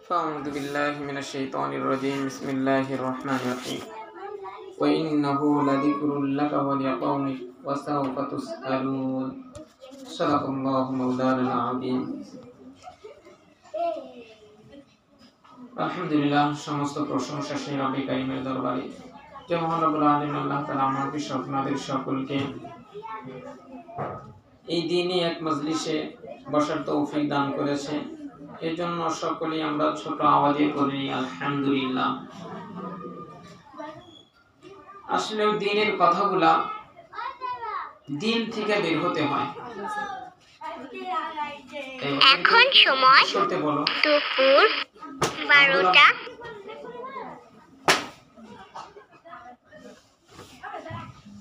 فأعوذ بالله من الشيطان الرجيم بسم الله الرحمن الرحيم وإنه لذكر لك ولقومك وسوف تسألون صدق الله مولانا العظيم আলহামদুলিল্লাহ সমস্ত প্রশংসা সেই রব্বি কারীমের দরবারে যে মহান রব্বুল আলামিন আল্লাহ তাআলা আমাদের আপনাদের সকলকে এই দিনে এক মজলিসে বসার তৌফিক দান করেছে। এজন্য সকলেই আমরা ছোট আওয়াজে পড়ি আলহামদুলিল্লাহ। আসলে দিনের কথাগুলা দিল থেকে বের হতে হয়। এখন সময় করতে বলো দুপুর 12টা।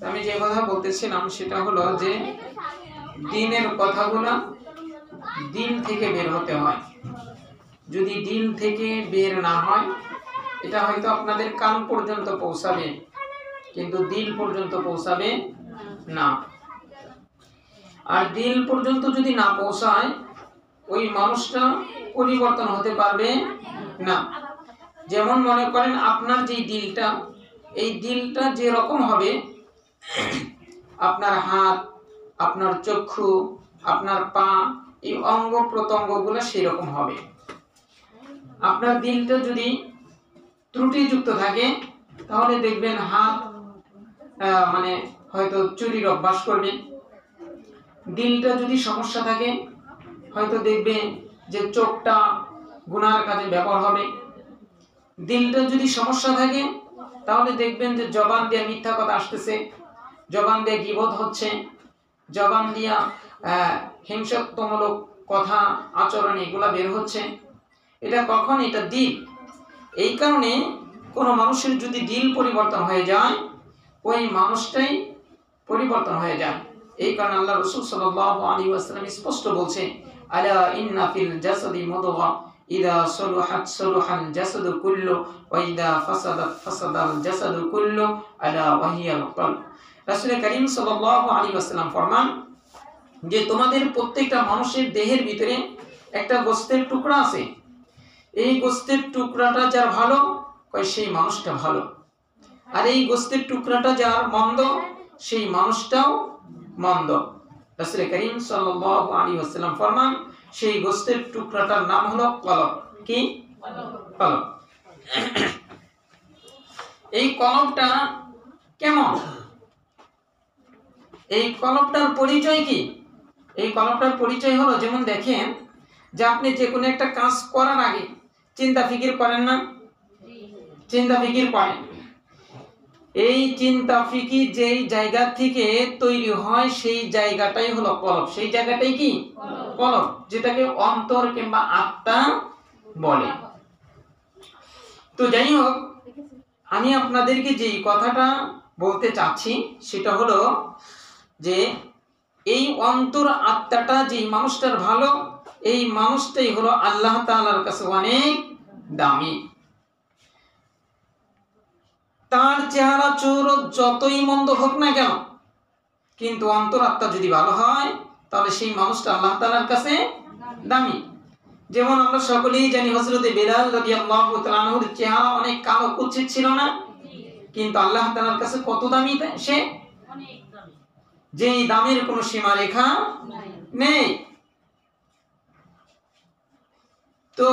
আমি যে কথা বলতেছিলাম সেটা হলো যে দিনের কথাগুলা দিল থেকে বের হতে হয়। যদি দিল থেকে বের না হয় এটা হয়তো আপনাদের কান পর্যন্ত পৌঁছাবে কিন্তু দিল পর্যন্ত পৌঁছাবে না। আর দিল পর্যন্ত যদি না পৌঁছায় ওই মানুষটা পরিবর্তন হতে পারবে না। যেমন মনে করেন আপনার যে দিলটা, এই দিলটা যে রকম হবে আপনার হাত, আপনার চক্ষু, আপনার পা, এই অঙ্গ প্রত্যঙ্গগুলো সেই রকম হবে। আপনার দিলটা যদি ত্রুটিযুক্ত থাকে তাহলে দেখবেন হাত মানে হয়তো চুরির অভ্যাস করবে। দিলটা যদি সমস্যা থাকে হয়তো দেখবে যে চোখটা গুনার কাজে ব্যবহার হবে। দিলটা যদি সমস্যা থাকে তাহলে দেখবেন যে জবান দিয়ে মিথ্যা কথা আসতেছে, জবান দিয়ে গীবত হচ্ছে, জবান দিয়া হিংসাত্মমূলক কথা আচরণ এগুলা বের হচ্ছে। এটা কখন? এটা দিল। এই কারণে কোনো মানুষের যদি দিল পরিবর্তন হয়ে যায় ওই মানুষটাই পরিবর্তন হয়ে যায়। এই কারণে আল্লাহ রাসূল সাল্লাল্লাহু আলাইহি ওয়াসাল্লাম স্পষ্ট বলছে, আলা ইন্না ফিল জাসাদি মুদগা ইযা সালুহাত সালুহাল জাসাদু কুল্লু ওয়া ইযা ফাসাদাত ফাসাদাল জাসাদু কুল্লু আলা ওয়া হিয়াল কলব। রাসূল করিম সাল্লাল্লাহু আলাইহি ওয়াসাল্লাম ফরমান যে তোমাদের প্রত্যেকটা মানুষের দেহের ভিতরে একটা গোশতের টুকরা আছে। এই গোশতের টুকরাটা যার ভালো সেই মানুষটা ভালো, আর এই গোশতের টুকরাটা যার মন্দ সেই মানুষটাও মন্দ। রাসূল করিম সাল্লাল্লাহু আলাইহি ওয়াসাল্লাম ফরমান সেই গোশতের টুকরাটার নাম হলো কলব। কি? কলব। এই কলবটা কেমন? এই কলবটার পরিচয় কি? এই কলবটার পরিচয় হলো, যেমন দেখেন যে আপনি যে কোনো একটা কাজ করার আগে চিন্তা ফিকির করেন না? চিন্তা ফিকির করেন। এই চিন্তা ফিকির যেই জায়গা থেকে তৈরি হয় সেই জায়গাটাই হলো কলব। সেই জায়গাটাই কি? কলব, যেটাকে অন্তর কিংবা আত্মা বলে। তো যাই হোক, আমি আপনাদেরকে যেই কথাটা বলতে চাচ্ছি সেটা হলো যে এই অন্তর আত্মাটা যেই মানুষটার ভালো এই মানুষটাই হলো আল্লাহ তাআলার কাছে অনেক দামি। তার চেহারা চৌরত যতই মন্দ হোক না কেন, কিন্তু অন্তর আত্মা যদি ভালো হয় তাহলে সেই মানুষটা আল্লাহ তাআলার কাছে দামি। যেমন আমরা সকলেই জানি হযরত বিলাল রাদিয়াল্লাহু তাআলা আনহুর চেহারা অনেক কালো কুৎসিত ছিল না, কিন্তু আল্লাহ তাআলার কাছে কত দামি সে, যেই দামের কোনো সীমা রেখা নেই। তো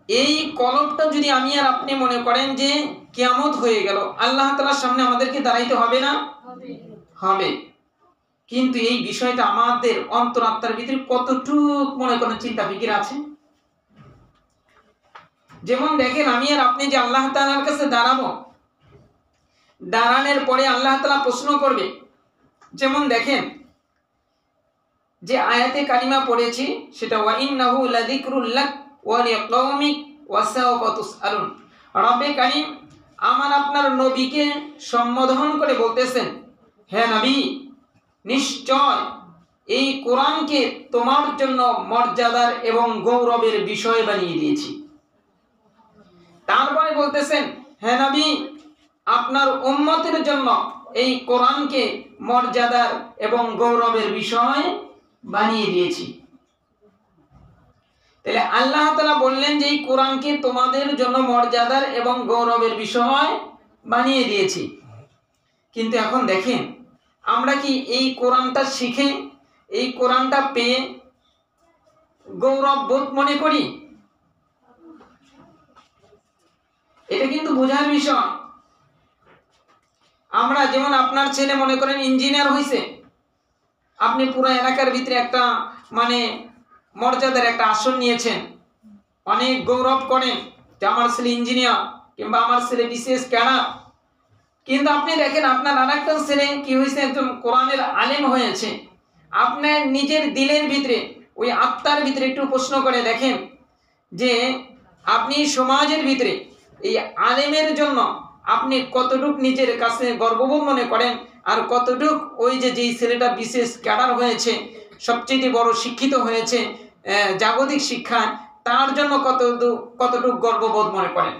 এই কলবটা যদি আমি আর আপনি মনে করেন যে কিয়ামত হয়ে গেল, আল্লাহ তাআলার সামনে আমাদেরকে দাঁড়াইতে হবে না? হবে। কিন্তু এই বিষয়টা আমাদের অন্তরাত্মার ভিতরে কতটুক মনে করেন চিন্তা ফিকির আছে? যেমন দেখেন আমি আর আপনি যে আল্লাহ তাআলার কাছে দাঁড়াবো, দাঁড়ানোর পরে আল্লাহ তাআলা প্রশ্ন করবে। যেমন দেখেন যে আয়াতে কারিমা পড়েছি সেটা ওয়া ইন্নাহু লাযিকরুল লাক ওয়া লিকাওমিক ওয়া সাওফা তুসআলুন। রব্বে কারীম আমার আপনার নবীকে সম্বোধন করে বলতেছেন, হে নবী, নিশ্চয় এই কোরআনকে তোমার জন্য মর্যাদার এবং গৌরবের বিষয় বানিয়ে দিয়েছি। তারপরে বলতেছেন, হে নবী, আপনার উম্মতের জন্য এই কোরআনকে মর্যাদার এবং গৌরবের বিষয় বানিয়ে দিয়েছি। তাহলে আল্লাহ তাআলা বললেন যে এই কোরআনকে তোমাদের জন্য মর্যাদার এবং গৌরবের বিষয় বানিয়ে দিয়েছি। কিন্তু এখন দেখেন আমরা কি এই কোরআনটা শিখে এই কোরআনটা পেয়ে গৌরব বোধ মনে করি? এটা কিন্তু বোঝার বিষয়। আমরা যেমন আপনার ছেলে মনে করেন ইঞ্জিনিয়ার হয়েছে, আপনি পুরো এলাকার ভিতরে একটা মানে মর্যাদার একটা আসন নিয়েছেন, অনেক গৌরব করেন যে আমার ছেলে ইঞ্জিনিয়ার কিংবা আমার ছেলে বিশেষ ক্যাডার। কিন্তু আপনি দেখেন আপনার আরেকটা ছেলে কি হয়েছে, একজন কোরআনের আলেম হয়েছে। আপনার নিজের দিলের ভিতরে ওই আত্মার ভিতরে একটু প্রশ্ন করে দেখেন যে আপনি সমাজের ভিতরে এই আলেমের জন্য আপনি কতটুক নিজের কাছে গর্ববোধ মনে করেন, আর কতটুক ওই যে যেই ছেলেটা বিশেষ ক্যাডার হয়েছে, সবচেয়ে বড় শিক্ষিত হয়েছে জাগতিক শিক্ষায়, তার জন্য কতটুক গর্ববোধ মনে করেন।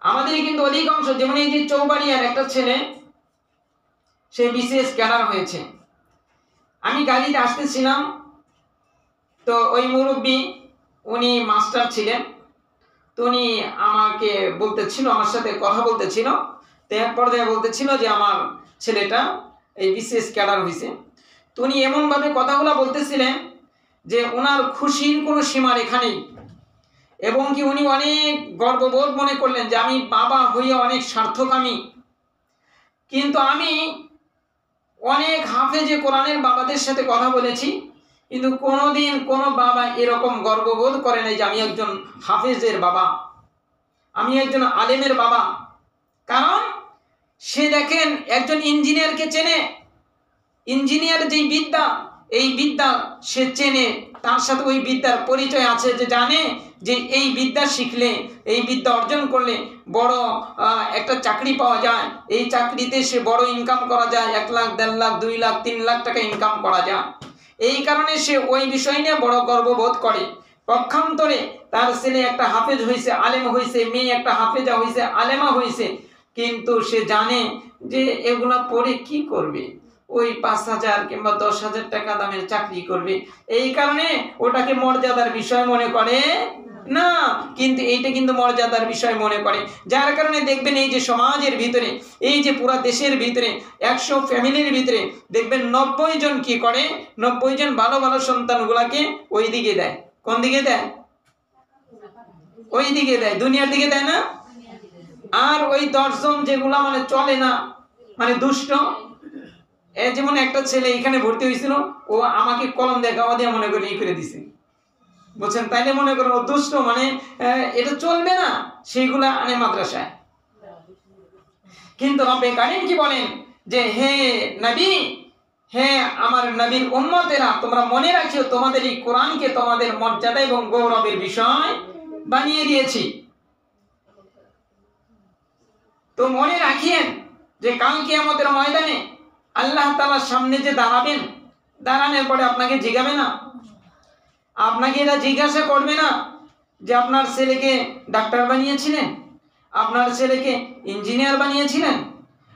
আমাদের কিন্তু অধিকাংশ, যেমন এই যে চৌবাড়িয়ার একটা ছেলে, সে বিশেষ ক্যাডার হয়েছে। আমি গাড়িতে আসতেছিলাম, তো ওই মুরব্বী উনি মাস্টার ছিলেন, তো উনি আমাকে বলতেছিল, আমার সাথে কথা বলতেছিল, তো এক পর্যায়ে বলতেছিল যে আমার ছেলেটা এই বিশেষ ক্যাডার হয়েছে। তো উনি এমনভাবে কথাগুলো বলতেছিলেন যে ওনার খুশির কোনো সীমারেখা নেই, এবং কি উনি অনেক গর্ববোধ মনে করলেন যে আমি বাবা হইয়া অনেক সার্থক আমি। কিন্তু আমি অনেক হাফেজে কোরআনের বাবাদের সাথে কথা বলেছি, কিন্তু কোনোদিন কোনো বাবা এরকম গর্ববোধ করে নাই যে আমি একজন হাফেজের বাবা, আমি একজন আলেমের বাবা। কারণ সে দেখেন একজন ইঞ্জিনিয়ারকে চেনে, ইঞ্জিনিয়ার যেই বিদ্যা, এই বিদ্যা সে চেনে, তার সাথে ওই বিদ্যার পরিচয় আছে, যে জানে যে এই বিদ্যা শিখলে, এই বিদ্যা অর্জন করলে বড় একটা চাকরি পাওয়া যায়, এই চাকরিতে সে বড় ইনকাম করা যায়, 1 লাখ 1.5 লাখ 2 লাখ 3 লাখ টাকা ইনকাম করা যায়। এই কারণে সে ওই বিষয় নিয়ে বড় গর্ববোধ করে। পক্ষান্তরে তার ছেলে একটা হাফেজ হয়েছে, আলেম হয়েছে, মেয়ে একটা হাফেজা হয়েছে, আলেমা হয়েছে, কিন্তু সে জানে যে এগুলা পড়ে কি করবে, ওই 5,000 কিংবা 10,000 টাকা দামের চাকরি করবে, এই কারণে ওটাকে মর্যাদার বিষয় মনে করে না। কিন্তু এইটা কিন্তু মর্যাদার বিষয় মনে করে, যার কারণে দেখবেন এই যে সমাজের ভিতরে, এই যে পুরা দেশের ভিতরে 100 ফ্যামিলির ভিতরে দেখবেন 90 জন কি করে, 90 জন ভালো ভালো সন্তানগুলাকে ওই দিকে দেয়। কোন দিকে দেয়? ওই দিকে দেয়, দুনিয়ার দিকে দেয় না। আর ওই 10 জন যেগুলা মানে চলে না, মানে দুষ্ট, যেমন একটা ছেলে এখানে ভর্তি হয়েছিল, ও আমাকে কলম দেখাওয়া দিয়ে মনে করে ই করে দিছে, বুঝছেন? তাইলে মনে করেন ও দুষ্ট, মানে এটা চলবে না, সেইগুলা আনে মাদ্রাসায়। কিন্তু রব্বে কারীম কি বলেন যে হে নবী, হে আমার নবীর উম্মতেরা, তোমরা মনে রাখিও তোমাদের এই কোরআনকে তোমাদের মর্যাদা এবং গৌরবের বিষয় বানিয়ে দিয়েছি। তো মনে রাখিয়েন যে কাল কিয়ামতের ময়দানে আল্লাহ তাআলার সামনে যে দাঁড়াবেন, দাঁড়ানোর পরে আপনাকে জিজ্ঞাবে না, আপনাকে এরা জিজ্ঞাসা করবে না যে আপনার ছেলেকে ডাক্তার বানিয়েছিলেন, আপনার ছেলেকে ইঞ্জিনিয়ার বানিয়েছিলেন,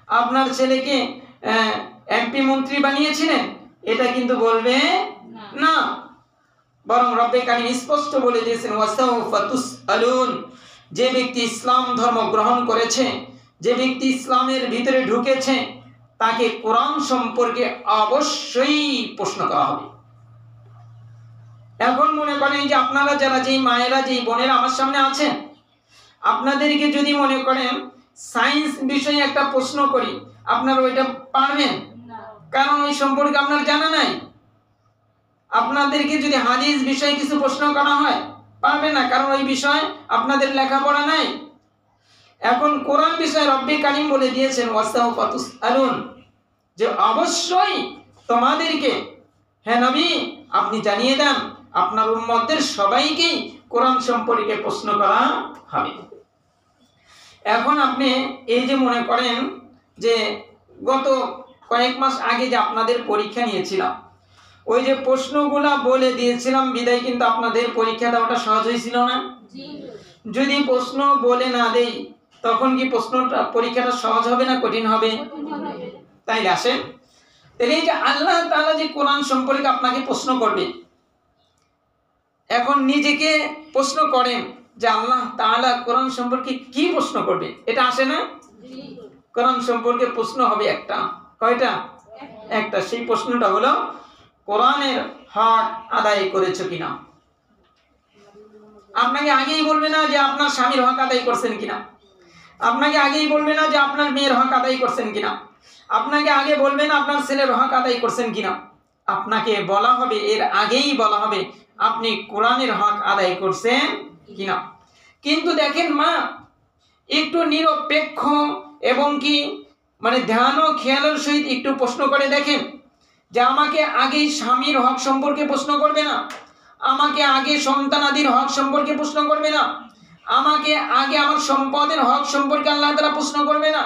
আপনার ছেলেকে এমপি মন্ত্রী বানিয়েছিলেন, এটা কিন্তু বলবে না। বরং রব্বে কারীম স্পষ্ট বলে দিয়েছেন ওয়াসাউফা তুসআলুন, যে ব্যক্তি ইসলাম ধর্ম গ্রহণ করেছে, যে ব্যক্তি ইসলামের ভিতরে ঢুকেছে, তাকে কোরআন সম্পর্কে অবশ্যই প্রশ্ন করা হবে। এখন মনে করেন যে আপনারা যারা, যেই মায়েরা, যেই বোনেরা আমার সামনে আছেন, আপনাদেরকে যদি মনে করেন সায়েন্স বিষয়ে একটা প্রশ্ন করি, আপনারা ওইটা পারবেন? কারণ ওই সম্পর্কে আপনার জানা নাই। আপনাদেরকে যদি হাদিস বিষয়ে কিছু প্রশ্ন করা হয়, পারবে না, কারণ ওই বিষয় আপনাদের লেখাপড়া নাই। এখন কোরআন বিষয়ে রব্বে কারীম বলে দিয়েছেন ওয়াসাউফা তুসআলুন, যে অবশ্যই তোমাদেরকে, হে নবী আপনি জানিয়ে দেন, আপনার উম্মতদের সবাইকেই কোরআন সম্পর্কে প্রশ্ন করা হবে। এখন আপনি এই যে মনে করেন যে গত কয়েক মাস আগে যে আপনাদের পরীক্ষা নিয়েছিলাম, ওই যে প্রশ্নগুলা বলে দিয়েছিলাম বিদায় কিন্তু আপনাদের পরীক্ষা দেওয়াটা সহজ হয়েছিল না? যদি প্রশ্ন বলে না দেই তখন কি প্রশ্নটা, পরীক্ষাটা সহজ হবে না কঠিন হবে? তাই আসেন, তাহলে এই যে আল্লাহ তাআলা যে কোরআন সম্পর্কে আপনাকে প্রশ্ন করবে, এখন নিজেকে প্রশ্ন করেন যে আল্লাহ তাআলা কোরআন সম্পর্কে কি প্রশ্ন করবে, এটা আসে না? কোরআন সম্পর্কে প্রশ্ন হবে একটা, কয়টা? একটা। সেই প্রশ্নটা হলো কোরআনের হক আদায় করেছো কিনা। আপনাকে আগেই বলবে না যে আপনার স্বামীর হক আদায় করছেন কিনা, আপনাকে আগেই বলবে না যে আপনার মেয়ের হক আদায় করছেন কিনা, আপনাকে আগে বলবে না আপনার ছেলের হক আদায় করছেন কিনা। আপনাকে বলা হবে, এর আগেই বলা হবে আপনি কোরআনের হক আদায় করছেন কিনা। কিন্তু দেখেন মা, একটু নিরপেক্ষ এবং কি মানে ধ্যান ও খেয়ালের সহিত একটু প্রশ্ন করে দেখেন যে আমাকে আগেই স্বামীর হক সম্পর্কে প্রশ্ন করবে না, আমাকে আগে সন্তানাদির হক সম্পর্কে প্রশ্ন করবে না, আমাকে আগে আমার সম্পদের হক সম্পর্কে আল্লাহ তাআলা প্রশ্ন করবে না।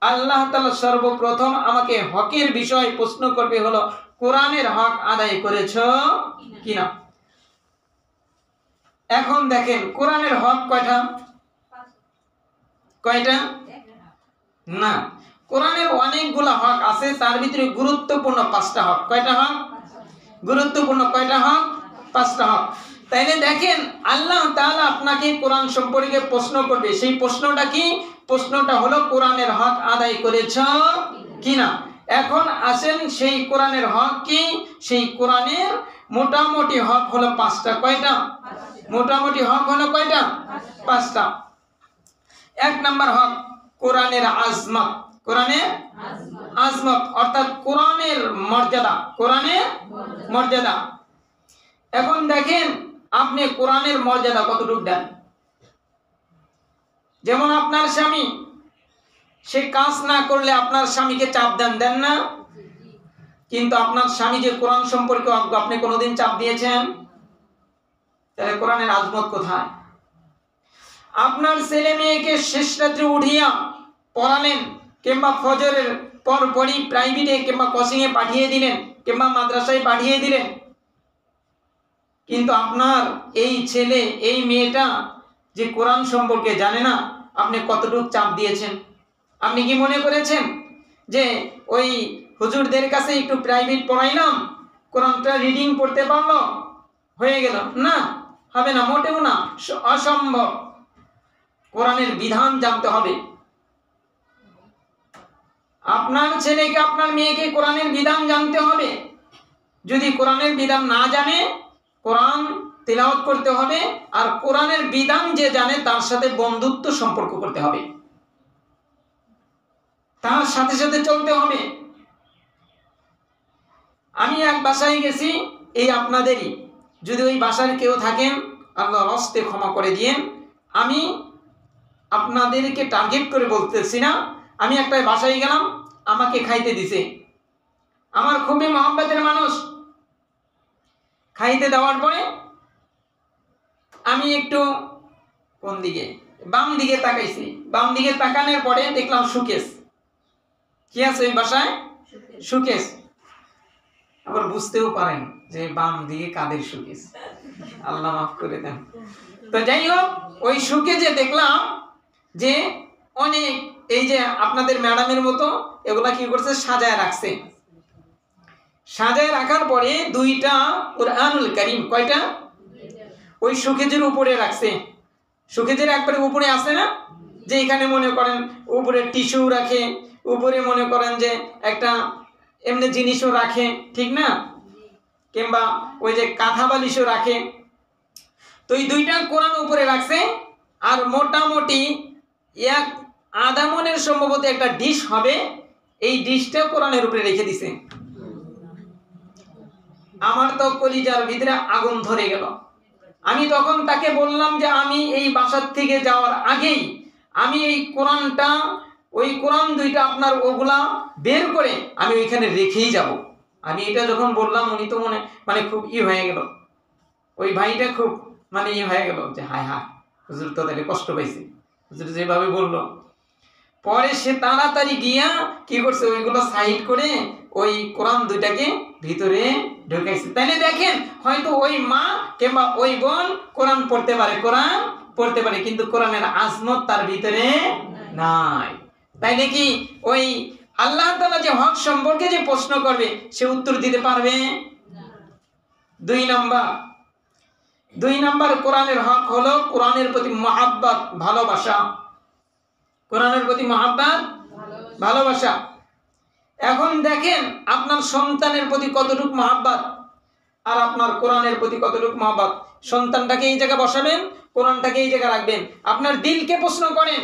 আল্লাহ তাআলা সর্বপ্রথম আমাকে হকের বিষয় প্রশ্ন করবে হলো কোরআনের হক আদায় করেছো কিনা। এখন দেখেন কোরআনের হক কয়টা? কয়টা? না, কোরআনের অনেকগুলো হক আছে, তার ভিতরে গুরুত্বপূর্ণ 5টা হক। কয়টা হক? গুরুত্বপূর্ণ কয়টা হক? 5টা হক। তাইলে দেখেন আল্লাহ তাআলা আপনাকে কোরআন সম্পর্কে প্রশ্ন করবে, সেই প্রশ্নটা কি? প্রশ্নটা হলো কোরআনের হক আদায় করেছো কিনা। এখন আসেন সেই কোরআনের হক কি? সেই কোরআনের মোটামুটি হক হলো 5টা। কয়টা? মোটামুটি হক হলো কয়টা? 5টা। 1 নাম্বার হক কোরআনের আজমত। কোরআনের আজমত অর্থাৎ কোরআনের মর্যাদা, কোরআনের মর্যাদা। এখন দেখেন আপনি কোরআনের মর্যাদা কতটুকু দেন। যেমন আপনার স্বামী, সে কাজ না করলে আপনার স্বামীকে চাপ দেন না? কিন্তু আপনার স্বামী যে কোরআন সম্পর্কে অজ্ঞ, আপনি কোনোদিন চাপ দিয়েছেন? তাহলে কোরআনের আজমত কোথায়? আপনার ছেলে মেয়েকে শেষ রাত্রে উঠিয়া পড়ালেন, কিংবা ফজরের পরপরই প্রাইভেটে কিংবা কোচিংয়ে পাঠিয়ে দিলেন, কিংবা মাদ্রাসায় পাঠিয়ে দিলেন, কিন্তু আপনার এই ছেলে এই মেয়েটা যে কোরআন সম্পর্কে জানে না, আপনি কতটুকু চাপ দিয়েছেন? আপনি কি মনে করেছেন যে ওই হুজুরদের কাছে একটু প্রাইভেট পড়াইলাম, কোরআনটা রিডিং পড়তে পারলো, হয়ে গেল? না, হবে না, মোটেও না, অসম্ভব। কোরআনের বিধান জানতে হবে। আপনার ছেলেকে আপনার মেয়েকে কোরআনের বিধান জানতে হবে। যদি কোরআনের বিধান না জানে, কোরআন তেলাওয়াত করতে হবে, আর কোরআনের বিধান যে জানে তার সাথে বন্ধুত্ব সম্পর্ক করতে হবে, তার সাথে সাথে চলতে হবে। আমি এক বাসায় গেছি, এই আপনাদেরই, যদি ওই বাসার কেউ থাকেন আল্লাহর হস্তে ক্ষমা করে দিয়েন, আমি আপনাদেরকে টার্গেট করে বলতেছি না। আমি একটা বাসায় গেলাম, আমাকে খাইতে দিছে, আমার খুবই মহব্বতের মানুষ। খাইতে দেওয়ার পরে আমি একটু কোন দিকে, বাম দিকে তাকাইছি। বাম দিকে তাকানোর পরে দেখলাম সুকেশ। কি আছে ওই বাসায়? সুকেশ। আবার বুঝতেও পারেন যে বাম দিকে কাদের সুকেশ, আল্লাহ মাফ করে দেন। তো যাই হোক, ওই সুকেশে দেখলাম যে অনেক এই যে আপনাদের ম্যাডামের মতো এগুলা কি করছে, সাজায় রাখছে। সাজায় রাখার পরে 2টা কুরআনুল কারীম, কয়টা? ওই শোকেজের উপরে রাখছে। শোকেজের একবারে উপরে আছে না, যে এখানে মনে করেন উপরে টিস্যু রাখে, উপরে মনে করেন যে একটা এমনি জিনিসও রাখে, ঠিক না? কিংবা ওই যে কাঁথা বালিশও রাখে। তো এই 2টা কোরআন উপরে রাখছে, আর মোটামুটি আধা মনের সম্ভবত একটা ডিশ হবে, এই ডিশটা কোরআনের উপরে রেখে দিছে। আমার তো কলিজার ভিতরে আগুন ধরে গেল। আমি তখন তাকে বললাম যে আমি এই বাসার থেকে যাওয়ার আগেই আমি এই কোরআনটা, ওই কোরআন 2টা আপনার ওগুলা বের করে আমি ওইখানে রেখেই যাব। আমি এটা যখন বললাম, উনি তো মানে খুব হয়ে গেল, ওই ভাইটা খুব মানে হয়ে গেল যে হায় হায়, হুজুর তো তাহলে কষ্ট পাইছে, হুজুর যেভাবে বললো। পরে সে তাড়াতাড়ি গিয়া কি করছে, ওইগুলো সাইড করে ওই কোরআন 2টাকে ভিতরে ঢুকাইছে। তাইলে দেখেন, হয়তো ওই মা কিংবা ওই বোন কোরআন পড়তে পারে, কোরআন পড়তে পারে, কিন্তু কোরআনের আজমত তার ভিতরে নাই। তাইলে কি ওই আল্লাহ তাআলা যে হক সম্পর্কে যে প্রশ্ন করবে, সে উত্তর দিতে পারবে? 2 নাম্বার, 2 নাম্বার কোরআনের হক হলো কোরআনের প্রতি মহাব্বত, ভালোবাসা। কোরআনের প্রতি মহাব্বত, ভালোবাসা। এখন দেখেন আপনার সন্তানের প্রতি কতটুকু মহাব্বত আর আপনার কোরআনের প্রতি কতটুকু মহাব্বত। সন্তানটাকে এই জায়গায় বসাবেন, কোরআনটাকে এই জায়গায় রাখবেন। আপনার দিলকে প্রশ্ন করেন,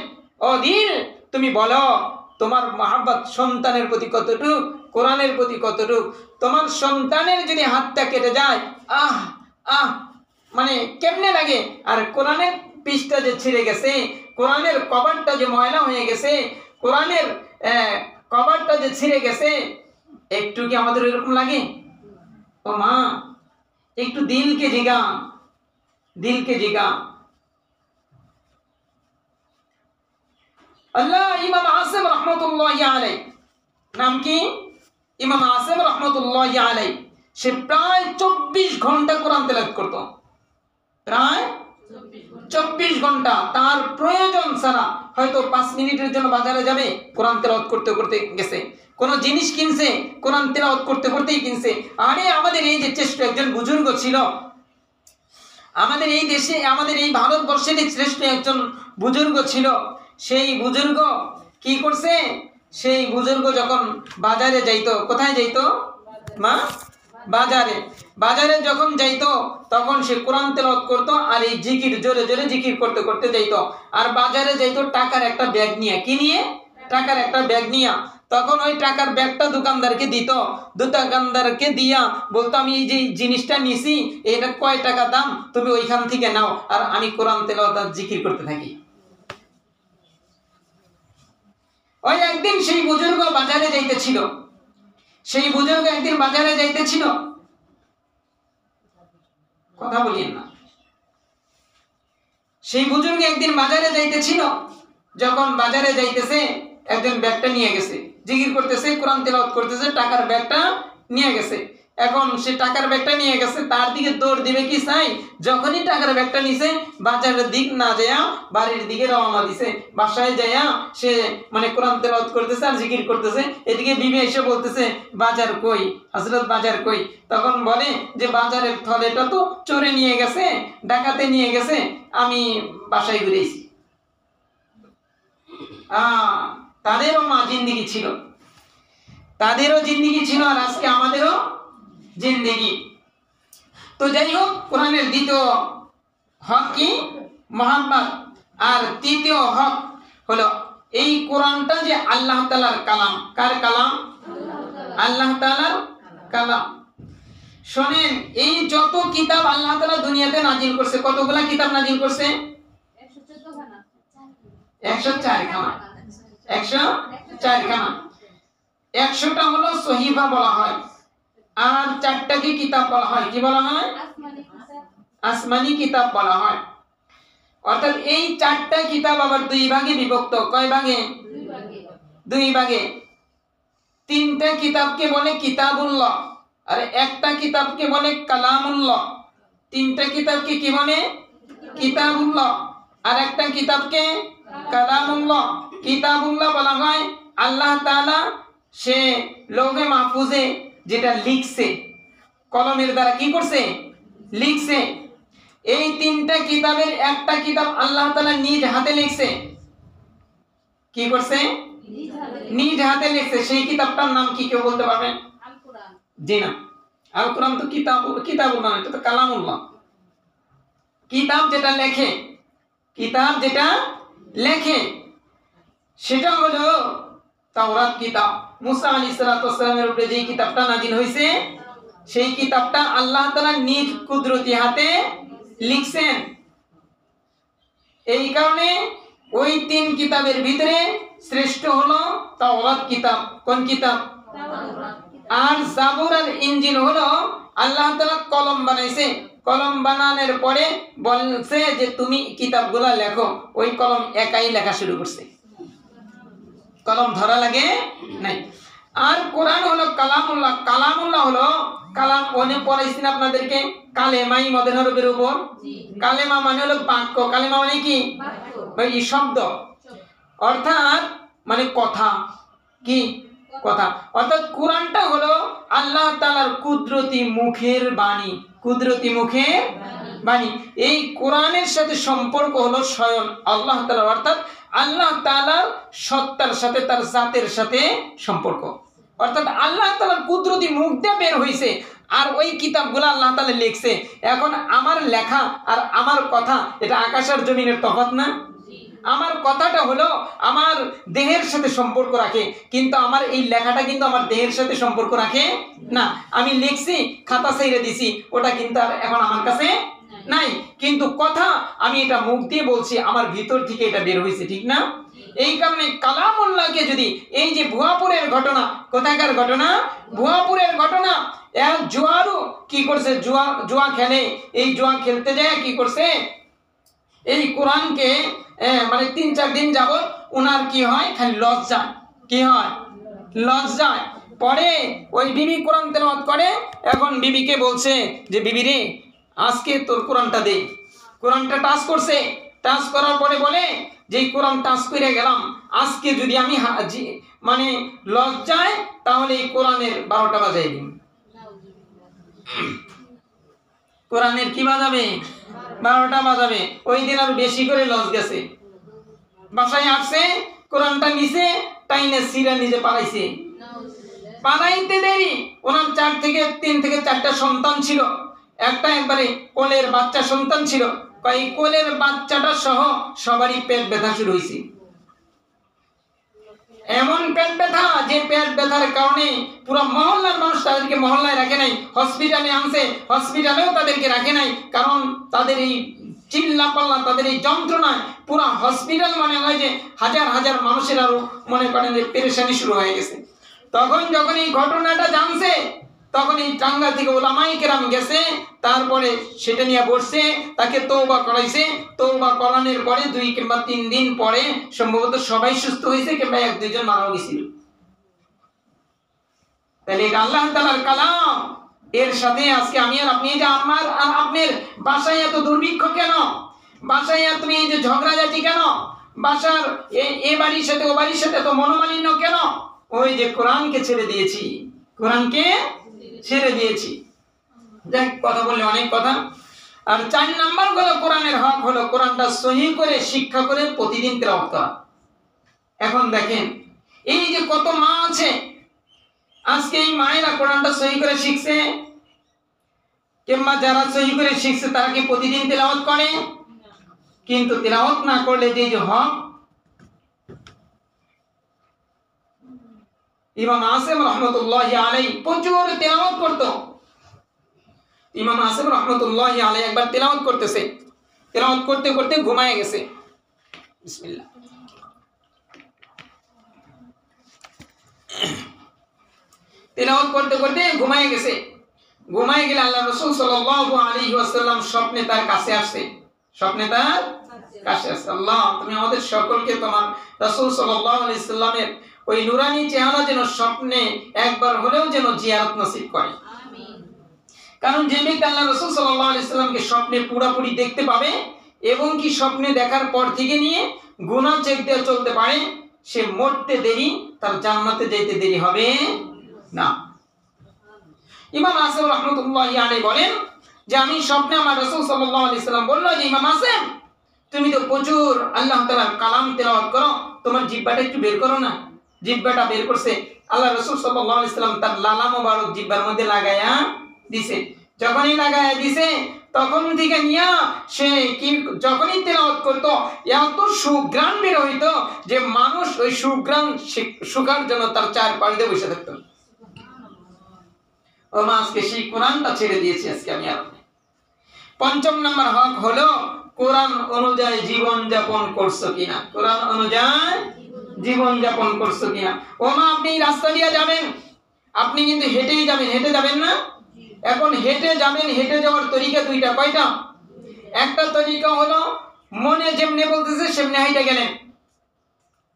ও দিল তুমি বলো তোমার মহাব্বত সন্তানের প্রতি কতটুকু, কোরআনের প্রতি কতটুকু। তোমার সন্তানের যদি হাতটা কেটে যায়, আহ আহ মানে কেমনে লাগে, আর কোরআনের পৃষ্ঠা যে ছিঁড়ে গেছে, কোরআনের কভারটা যে ময়লা হয়ে গেছে, কোরআনের কভারটা যে ছিঁড়ে গেছে, একটু কি আমাদের এরকম লাগে? ও মা, একটু দিলকে জিগা, দিলকে জিগা। আল্লাহ ইমাম আসিম রহমতুল্লাহি আলাইহি, নাম কি? ইমাম আসিম রহমতুল্লাহি আলাইহি, সে প্রায় 24 ঘন্টা কোরআন তেলাওয়াত করত। প্রায় 24 ঘন্টা। তার প্রয়োজন ছাড়া হয়তো 5 মিনিটের জন্য বাজারে যাবে, কোরআন তেলাওয়াত করতে করতে গেছে। কোন জিনিস কিনছে, কোরআন তেলাওয়াত করতে করতেই কিনছে। আরে আমাদের এই যে শ্রেষ্ঠ একজন বুজুর্গ ছিল, আমাদের এই দেশে, আমাদের এই ভারতবর্ষের শ্রেষ্ঠ একজন বুজুর্গ ছিল। সেই বুজুর্গ কি করছে? সেই বুজুর্গ যখন বাজারে যাইতো, কোথায় যাইতো মা? বাজারে। বাজারে যখন যাইতো তখন সে কোরআন তেলাওয়াত করতো আর এই জিকির জোরে জোরে জিকির করতে করতে যাইতো। আর বাজারে যাইতো টাকার একটা ব্যাগ নিয়ে। কি নিয়ে? টাকার একটা ব্যাগ নিয়ে। তখন ওই টাকার ব্যাগটা দোকানদারকে দিত। দোকানদারকে দিয়া বলতো, আমি এই যে জিনিসটা নিছি, এটা কয় টাকা দাম, তুমি ওইখান থেকে নাও, আর আমি কোরআন তেলাওয়াত আর জিকির করতে থাকি। ওই একদিন সেই বুজুর্গ বাজারে যাইতেছিল, সেই বুজুর্গ একদিন বাজারে যাইতেছিল, কথা বলিয়েন না। সেই বুজুর্গ একদিন বাজারে যাইতেছিল, যখন বাজারে যাইতেছে একজন ব্যাগটা নিয়ে গেছে, জিকির করতেছে, কোরআন তেলাওয়াত করতেছে, টাকার ব্যাগটা নিয়ে গেছে। এখন সে টাকার ব্যাগটা নিয়ে গেছে, তার দিকে দৌড় দিবে কি চাই, যখনই টাকার ব্যাগটা নিছে বাজারের দিক না যায়া বাড়ির দিকে রওনা দিছে। বাসায় যায়া সে মানে কোরআন তেলাওয়াত করতেছে আর জিকির করতেছে। এদিকে বিবি এসে বলতেছে, বাজার কই হযরত, বাজার কই? তখন বলে যে বাজারের থলেটা তো চোরে নিয়ে গেছে, ডাকাতে নিয়ে গেছে, আমি বাসায় ঘুরেছি। তাদেরও মা জিন্দেগি ছিল, তাদেরও জিন্দেগি ছিল, আর আজকে আমাদেরও জিন্দেগি। তো যাই হোক, কোরআনের দ্বিতীয় হক কি? মহাব্বত। আর তৃতীয় হক হলো এই কোরআনটা যে আল্লাহ তাআলার কালাম। কার কালাম? আল্লাহ তাআলার কালাম। শোনেন, এই যত কিতাব আল্লাহ তাআলা দুনিয়াতে নাজিল করছে, কতগুলা কিতাব নাজিল করছে? 104 খানা। 104 খানা। 100টা হলো সহিফা বলা হয়, আর 4টাকে কিতাব বলা হয়। কি বলা হয়? আসমানি কিতাব বলা হয়। অর্থাৎ এই 4টা কিতাব আবার 2 ভাগে বিভক্ত। কয় ভাগে? 2 ভাগে। 3টা কিতাবকে বলে কিতাবুল্লাহ, আর একটা কিতাবকে বলে কালামুল্লাহ। 3টা কিতাবকে কি বলে? কিতাবুল্লাহ, আর একটা কিতাবকে কালামুল্লাহ। কিতাবুল্লাহ বলা হয় আল্লাহ তাআলা সে লৌহে মাহফুজে যেটা লিখছে, কলমের দ্বারা কি করছে? লিখছে। এই 3টা কিতাবের একটা কিতাব আল্লাহ তাআলা নিজ হাতে লিখছে। কি করছে? নিজ হাতে লিখছে। সেই কিতাবটার নাম কি কেউ বলতে পারবেন? আল কোরআন। জি না, আল কোরআন তো কিতাবুল না, এটা তো কালামুল্লাহ। কিতাব যেটা লেখে, কিতাব যেটা লেখে সেটা হলো তাওরাত কিতাব। মুসা আলাইহিস সালাতু ওয়াস সালামের উপরে যে কিতাবটা নাযিল হয়েছে, সেই কিতাবটা আল্লাহ তাআলা নিজ কুদরতি হাতে লিখছেন। এই কারণে ওই 3 কিতাবের ভিতরে শ্রেষ্ঠ হলো তাওরাত কিতাব। কোন কিতাব? আর জাবুর আর ইনজিল হলো আল্লাহ তাআলা কলম বানাইছে, কলম বানানোর পরে বলছে যে তুমি কিতাবগুলো লেখো। ওই কলম একাই লেখা শুরু করছে, কলম ধরা লাগে নাই। আর কোরআন হলো কালামুল্লাহ। কালামুল্লাহ হলো কালাম, ওনে পড়াইছেন আপনাদেরকে কালেমাই মদের হরফের উপর। কালেমা মানে হলো বাক্য। কালেমা মানে কি? ভাই শব্দ, অর্থাৎ মানে কথা। কি কথা? অর্থাৎ কোরআনটা হলো আল্লাহ তাআলার কুদরতি মুখের বাণী। কুদরতি মুখের মানে এই কোরআনের সাথে সম্পর্ক হলো স্বয়ং আল্লাহ তাআলা, অর্থাৎ আল্লাহ তাআলার সত্তার সাথে, তার জাতের সাথে সম্পর্ক। অর্থাৎ আল্লাহ তাআলার কুদরতি মুখ দিয়ে বের হয়েছে, আর ওই কিতাবগুলো আল্লাহ তাআলা লিখছে। এখন আমার লেখা আর আমার কথা, এটা আকাশ আর জমিনের তফাৎ না? আমার কথাটা হলো আমার দেহের সাথে সম্পর্ক রাখে, কিন্তু আমার এই লেখাটা কিন্তু আমার দেহের সাথে সম্পর্ক রাখে না। আমি লিখছি, খাতা ছেড়ে দিছি, ওটা কিন্তু আর এখন আমার কাছে নাই, কিন্তু কথা আমি এটা মুখ দিয়ে বলছি, আমার ভিতর থেকে এটা বের হয়েছে, ঠিক না? এই কারণে কালামুল্লাহকে যদি এই যে ভুয়াপুরের ঘটনা, কোথাকার ঘটনা? ভুয়াপুরের ঘটনা। এক জুয়ারু কি করছে? জুয়া খেলে। এই জুয়া খেলতে যায় কি করছে? এই কোরআনকে মানে 3-4 দিন যাবত ওনার কি হয়? খালি লজ্জায়। কি হয়? লজ্জায়। পরে ওই বিবি কোরআন তেলাওয়াত করে। এখন বিবিকে বলছে যে বিবি রে, আজকে তোর কোরআনটা দে। কোরআনটা টাচ করছে, টাচ করার পরে বলে যে কোরআন টাচ করে গেলাম, আজকে যদি আমি মানে লজ্জায়, তাহলে এই কোরআনের 12টা বাজাই দিন। কোরআনের কি বাজাবে? 12টা বাজাবে। ওই দিন আর বেশি করে লজ গেছে। বাসায় আসছে, কোরআনটা নিচে টাইনে সিরা নিজে পালাইছে। পালাইতে দেরি, ওনার 3 থেকে 4টা সন্তান ছিল। একটা একবারে কোলের বাচ্চা সন্তান ছিল। এই কোলের বাচ্চাটা সহ সবারই পেট ব্যথা শুরু হয়েছে। এমন পেট ব্যথা, যে পেট ব্যথার কারণে পুরো মহল্লার মানুষ তাদেরকে মহল্লায় রাখে নাই, হসপিটালে আনছে, হসপিটালেও তাদেরকে রাখে নাই। কারণ তাদের এই চিল্লা পাল্লা, তাদের এই যন্ত্রণায় পুরো হসপিটাল মনে হয় যে হাজার হাজার মানুষের আরো মনে করেন যে পেরেশানি শুরু হয়ে গেছে। তখন যখন এই ঘটনাটা জানছে, তখন এই টাঙ্গা থেকে ওলামায়ে কেরাম গেছে, তারপরে সেটা নিয়ে বসছে, তাকে তওবা করাইছে। তওবা করানোর পরে 2 কিংবা 3 দিন পরে সম্ভবত সবাই সুস্থ হয়েছে, কিংবা 1-2 জন মারা গেছিল। তাহলে এটা আল্লাহ তাআলার কালাম। এর সাথে আজকে আমি আর আপনি, যে আমার আর আপনার বাসায় এত দুর্ভিক্ষ কেন? বাসায় এত এই যে ঝগড়াঝাটি কেন? বাসার এ বাড়ির সাথে ও বাড়ির সাথে এত মনোমালিন্য কেন? ওই যে কোরআনকে ছেড়ে দিয়েছি, কোরআনকে ছেড়ে দিয়েছি। যাই কথা বললে অনেক কথা। আর 4 নাম্বার হলো কোরআনের হক হলো কোরআনটা সহিহ করে শিক্ষা করে প্রতিদিন তেলাওয়াত করা। এখন দেখেন এই যে কত মা আছে, আজকে এই মায়েরা কোরআনটা সহিহ করে শিখছে, কিংবা যারা সহিহ করে শিখছে তারা কি প্রতিদিন তেলাওয়াত করে? কিন্তু তেলাওয়াত না করলে যে হক, ইমাম আসিম রহমতুল্লাহি আলাইহি প্রচুর তেলাওয়াত করতো। ইমাম আসিম রহমতুল্লাহি আলাইহি একবার তেলাওয়াত করতেছে, তেলাওয়াত করতে করতে ঘুমায় গেছে। বিসমিল্লাহ। তেলাওয়াত করতে করতে ঘুমায় গেছে। ঘুমায় গেলে আল্লাহ রাসূল সাল্লাল্লাহু আলাইহি ওয়াসাল্লাম স্বপ্নে তার কাছে আসছে। স্বপ্নে তার কাছে আসছে। আল্লাহ, তুমি আমাদের সকলকে তোমার রাসূল সাল্লাল্লাহু আলাইহি ওয়াসাল্লামের ওই নুরানি চেহারা যেন স্বপ্নে একবার হলেও যেন জিয়ারত নসিব করে। আমিন। কারণ যে ব্যক্তি আল্লাহ রাসূল সাল্লাল্লাহু আলাইহি ওয়াসাল্লামকে স্বপ্নে পুরোপুরি দেখতে পাবে, এবং কি স্বপ্নে দেখার পর থেকে নিয়ে গুনাহ চেক দিয়ে চলতে পারে, সে মরতে দেরি, তার জান্নাতে যেতে দেরি হবে না। ইমাম আসিম রাহমাতুল্লাহি আলাইহি বলেন যে আমি স্বপ্নে আমার রাসূল সাল্লাল্লাহু আলাইহি ওয়াসাল্লাম বলল যে ইমাম আসিম, তুমি তো প্রচুর আল্লাহ তাআলার কালাম তেলাওয়াত করো, তোমার জিহ্বাটা একটু বের করো না। জিহ্বাটা বের করছে। আল্লাহ রাসূল সাল্লাল্লাহু আলাইহি ওয়াসাল্লাম তার লালা মোবারক জিহ্বার মধ্যে লাগায়া দিছে। যখনই লাগায়া দিছে, তখন থেকে নিয়া সে কি যখনই তেলাওয়াত করতো, এত সুঘ্রাণ বের হইতো যে মানুষ ওই সুঘ্রাণ শুকার জন্য তার চারপাশ দিয়ে বসে থাকতো। ও মা, আজকে সেই কোরআনটা ছেড়ে দিয়েছি আজকে আমি আর। 5 নম্বর হক হলো কোরআন অনুযায়ী জীবন যাপন করছো কিনা। কোরআন অনুযায়ী জীবন যাপন করছো কিনা। ও মা, আপনি রাস্তা দিয়ে যাবেন, আপনি কিন্তু হেঁটেই যাবেন, হেঁটে যাবেন না? এখন হেঁটে যাবেন, হেঁটে যাওয়ার তরিকা 2টা। কয়টা? একটা তরিকা হলো মনে যেমনে বলতেছে সেমনে হেঁটে গেলেন,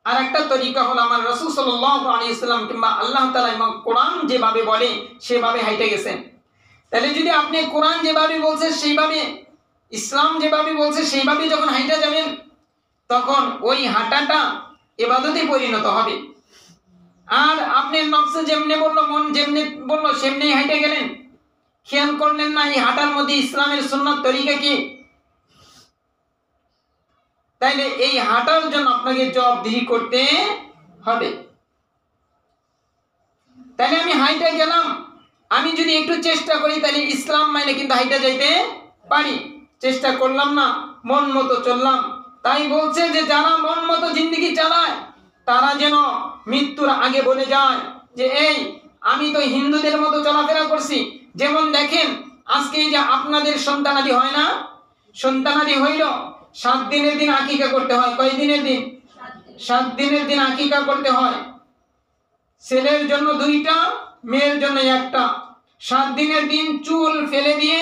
আর একটা তরিকা হলো আমার রাসূল সাল্লাল্লাহু আলাইহি ওয়াসাল্লাম কিংবা আল্লাহ তাআলা এবং কোরআন যেভাবে বলে সেভাবে হেঁটে গেছেন। তাহলে যদি আপনি কোরআন যেভাবে বলছে সেইভাবে, ইসলাম যেভাবে বলছে সেইভাবে যখন হেঁটে যাবেন, তখন ওই হাঁটাটা ইবাদতে পরিণত হবে। আর আপনি নফস যেমনে বললো, মন যেমনে বললো সেমনি হেঁটে গেলেন, খেয়াল করলেন না এই হাঁটার মধ্যে ইসলামের সুন্নাত তরিকা কি? তাইলে এই হাঁটার জন্য আপনাকে জবাবদিহি করতে হবে। তাহলে আমি হাইটা গেলাম, আমি যদি একটু চেষ্টা করি তাহলে ইসলাম মানে কিন্তু হাইটা যাইতে পারি। চেষ্টা করলাম না, মন মতো চললাম। তাই বলছে যে যারা মন মতো জিন্দেগি চালায় তারা যেন মৃত্যুর আগে বলে যায় যে এই আমি তো হিন্দুদের মতো চলাফেরা করছি। যেমন দেখেন আজকে এই যে আপনাদের সন্তানাদি হয় না, সন্তানাদি হইল 7 দিনের দিন আকিকা করতে হয়। কয় দিনের দিন? 7 দিনের দিন আকিকা করতে হয়। ছেলের জন্য 2টা, মেয়ের জন্য 1টা। 7 দিনের দিন চুল ফেলে দিয়ে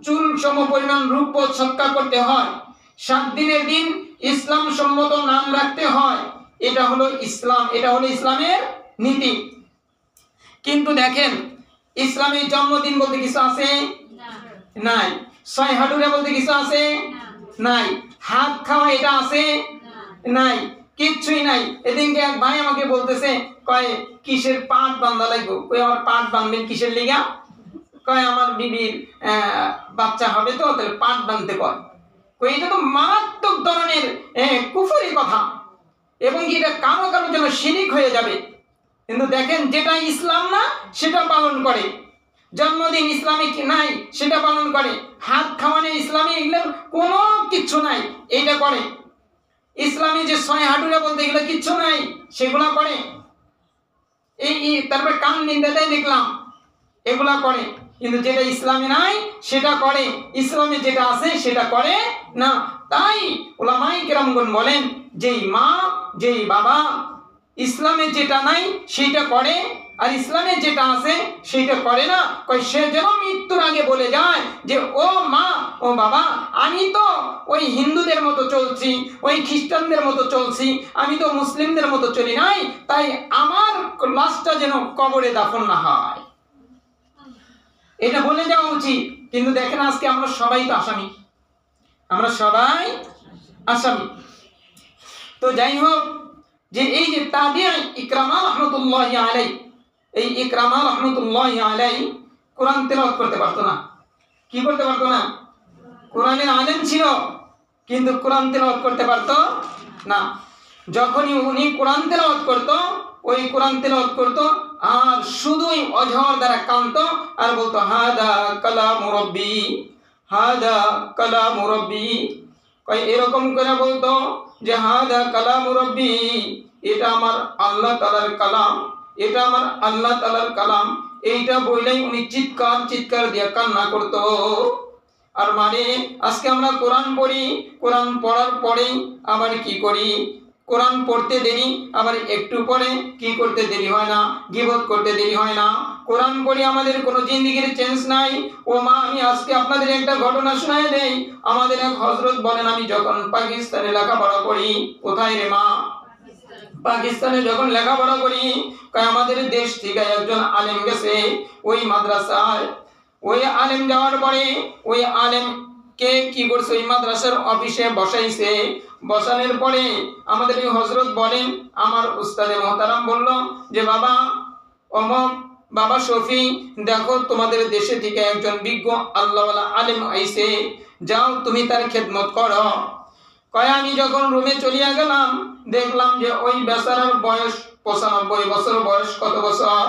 চুল সম পরিমাণ রূপ সৎকার করতে হয়। 7 দিনের দিন ইসলাম সম্মত নাম রাখতে হয়। এটা হলো ইসলাম, এটা হলো ইসলামের নীতি। কিন্তু দেখেন ইসলামের জন্মদিন বলতে কিছু আছে? নাই। 6 হাঁটুরে বলতে কিছু আছে? নাই। হাত খাওয়া এটা আছে? নাই, কিচ্ছুই নাই। এদিনকে এক ভাই আমাকে বলতেছে, কয় কিসের পাট বান্ধা লাগবে? কই আমার পাট বাঁধবেন কিসের লিগা? কয় আমার বিবির বাচ্চা হবে তো, তাহলে পাট বাঁধতে কয়। কই এটা তো মারাত্মক ধরনের কুফরি কথা, এবং এটা কারো কারোর জন্য শিরিক হয়ে যাবে। কিন্তু দেখেন যেটা ইসলাম না সেটা পালন করে। জন্মদিন ইসলামিক নাই সেটা পালন করে। হাত খাওয়ানো ইসলামী এগুলোর কোনো কিচ্ছু নাই, এইটা করে। ইসলামী যে 6 হাঁটুরা বলতে এগুলো কিচ্ছু নাই, সেগুলা করে। তারপরে কান নিন্দা দেয় দেখলাম, এগুলা করে। কিন্তু যেটা ইসলামে নাই সেটা করে, ইসলামে যেটা আছে সেটা করে না। তাই উলামায়ে কেরামগণ বলেন যেই মা যেই বাবা ইসলামে যেটা নাই সেটা করে আর ইসলামে যেটা আছে সেটা করে না, কই সে যেন মৃত্যুর আগে বলে যায় যে ও মা ও বাবা আমি তো ওই হিন্দুদের মতো চলছি, ওই খ্রিস্টানদের মতো চলছি, আমি তো মুসলিমদের মতো চলি নাই, তাই আমার লাশটা যেন কবরে দাফন না হয়, এটা বলে যাওয়া উচিত। কিন্তু দেখেন আজকে আমরা সবাই তো আসামি, আমরা সবাই আসামি। তো যাই হোক, যে এই যে তাবিঈ ইকরামা রাহমাতুল্লাহি আলাইহি, এই ইকরামা রাহমাতুল্লাহি আলাইহি কোরআন তেলাওয়াত করতে পারতো না। কি করতে পারতো না? কোরআনের আলেম ছিল কিন্তু কোরআন তেলাওয়াত করতে পারতো না। যখনই উনি কোরআন তেলাওয়াত করতো, ওই কোরআন তেলাওয়াত করতো আর শুধুই অঝর দ্বারা কাঁদতো আর বলতো হাদা কালামু রাব্বি, হাদা কালামু রাব্বি। কই এরকম করে বলতো যে হাদা কালামু রাব্বি, এটা আমার আল্লাহ তাআলার কালাম, এটা আমার আল্লাহ তাআলার কালাম। এইটা বললেই উনি চিৎকার চিৎকার দিয়ে কান্না করতো। আর মানে আজকে আমরা কোরআন পড়ি, কোরআন পড়ার পরেই আবার কি করি? কোরআন পড়তে দেরি, আবার একটু পরে কি করতে দেরি হয় না? গীবত করতে দেরি হয় না। কোরআন পড়ি, আমাদের কোনো জিন্দেগির চেঞ্জ নাই। ও মা, আমি আজকে আপনাদের একটা ঘটনা শোনায় দেই। আমাদের এক হযরত বলেন, আমি যখন পাকিস্তানে লেখাপড়া করি, কোথায় রে মা? পাকিস্তানে যখন লেখাপড়া করি, আমাদের দেশ থেকে একজন আলেম গেছে ওই মাদ্রাসায়। ওই আলেম যাওয়ার পরে ওই আলেম কে কি করছে, ওই মাদ্রাসার অফিসে বসাইছে। বসানোর পরে আমাদের এই হযরত বলেন, আমার উস্তাদে মুহতারাম বলল যে বাবা অমক, বাবা শফি, দেখো তোমাদের দেশে থেকে একজন বিজ্ঞ আল্লাহওয়ালা আলেম আইছে, যাও তুমি তার খেদমত করো। কয় আমি যখন রুমে চলিয়া গেলাম, দেখলাম যে ওই বেচারার বয়স 95 বছর। বয়স কত বছর?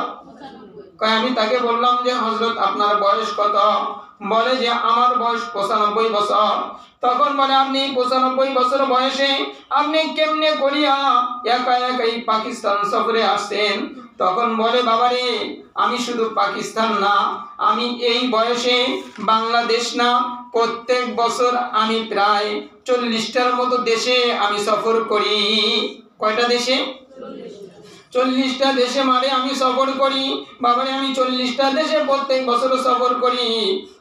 কয় আমি তাকে বললাম যে হযরত আপনার বয়স কত? বলে যে আমার বয়স 95 বছর। তখন বলে আপনি 95 বছর বয়সে আপনি কেমনে করিয়া একা একাই পাকিস্তান সফরে আসছেন? তখন বলে বাবারে, আমি শুধু পাকিস্তান না, আমি এই বয়সে বাংলাদেশ না, প্রত্যেক বছর আমি প্রায় 40টার মতো দেশে আমি সফর করি। কয়টা দেশে? 40টা দেশে মারে আমি সফর করি। বাবারে, আমি 40টা দেশে প্রত্যেক বছর সফর করি।